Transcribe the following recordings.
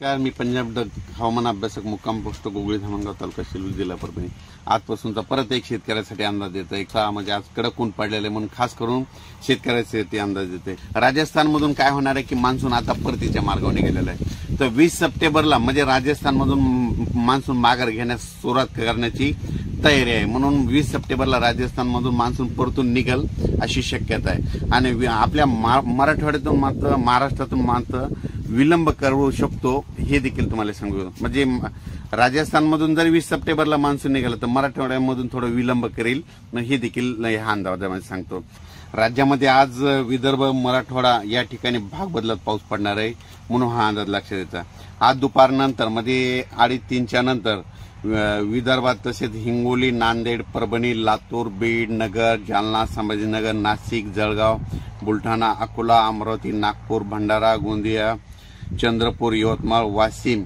नमस्कार, मी पंजाब हवामान अभ्यासक मुक्काम पोस्ट गोगळी धामणगाव तालुका शिरूर जिल्हा परभणी. आजपासूनचा परत एक शेतकऱ्यासाठी अंदाज देतो. एक म्हणजे आज कडक ऊन पडलेले म्हणून खास करून शेतकऱ्यासाठी अंदाज देते. राजस्थानमधून काय होणार आहे की मान्सून आता परतीच्या मार्गावर निघालेला आहे. तर 20 सप्टेंबरला म्हणजे राजस्थानमधून मान्सून माघार घेण्यास सुरुवात करण्याची तयारी आहे. म्हणून 20 सप्टेंबरला राजस्थानमधून मान्सून परतून निघेल अशी शक्यता आहे. आणि आपल्या मराठवाड्यातून मात्र महाराष्ट्रातून मात्र विलंब करू शकतो हे देखील तुम्हाला सांगू. म्हणजे राजस्थानमधून जर 20 सप्टेंबरला मान्सून निघाला तर मराठवाड्यामधून थोडं विलंब करेल हे देखील हा अंदाजामध्ये सांगतो. राज्यामध्ये आज विदर्भ मराठवाडा या ठिकाणी भाग बदलत पाऊस पडणार आहे म्हणून हा अंदाज लक्षात येतो. आज दुपारनंतर म्हणजे 3:30च्या नंतर विदर्भात तसेच हिंगोली, नांदेड, परभणी, लातूर, बीड, नगर, जालना, संभाजीनगर, नाशिक, जळगाव, बुलढाणा, अकोला, अमरावती, नागपूर, भंडारा, गोंदिया, चंद्रपूर, यवतमाळ, वाशिम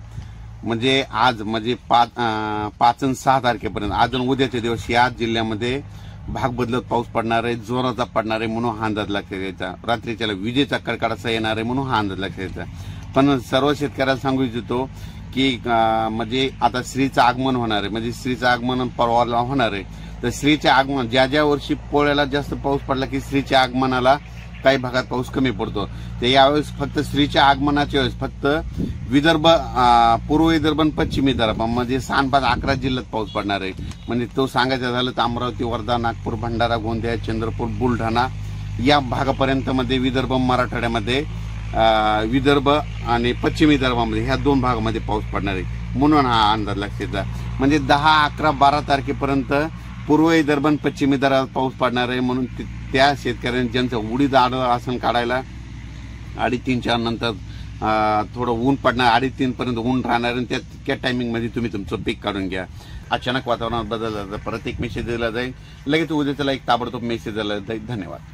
म्हणजे आज म्हणजे 5 आणि 6 तारखेपर्यंत आज आणि उद्याचे दिवस या जिल्ह्यामध्ये भाग बदलत पाऊस पडणार आहे, जोराचा पडणार आहे म्हणून हा अंदाज लक्षात घ्यायचा. रात्रीच्याला विजेचा कडकडाचा येणार आहे म्हणून हा अंदाज लक्षात घ्यायचा. पण सर्व शेतकऱ्यांना सांगू इच्छितो की म्हणजे आता श्रीचं आगमन होणार आहे. म्हणजे श्रीचं आगमन परवाला होणार आहे. तर श्रीचे आगमन ज्या वर्षी पोळ्याला जास्त पाऊस पडला की श्रीच्या आगमनाला काही भागात पाऊस कमी पडतो. तर यावेळेस फक्त श्रीच्या आगमनाच्या वेळेस फक्त विदर्भ, पूर्व विदर्भ आणि पश्चिमी विदर्भ म्हणजे 6-5-11 जिल्ह्यात पाऊस पडणार आहे. म्हणजे तो सांगायचं झालं तर अमरावती, वर्धा, नागपूर, भंडारा, गोंदिया, चंद्रपूर, बुलढाणा या भागापर्यंत मध्ये विदर्भ मराठवाड्यामध्ये विदर्भ आणि पश्चिम विदर्भामध्ये ह्या 2 भागामध्ये पाऊस पडणार आहे म्हणून हा अंदाज लक्षात येतो. म्हणजे 10, 11, 12 तारखेपर्यंत पूर्व विदर्भ आणि पश्चिम विदर्भात पाऊस पडणार आहे. म्हणून त्या शेतकऱ्यांनी ज्यांचं उडीद आसन काढायला 3:30च्या नंतर थोडं ऊन पडणार, 3:30 पर्यंत ऊन राहणार आणि त्या टायमिंग मध्ये तुम्ही तुमचं पीक काढून घ्या. अचानक वातावरणात बदल झाला तर परत एक मेसेज दिला जाईल, लगेच उद्या त्याला एक ताबडतोब मेसेज दिला जाईल. धन्यवाद.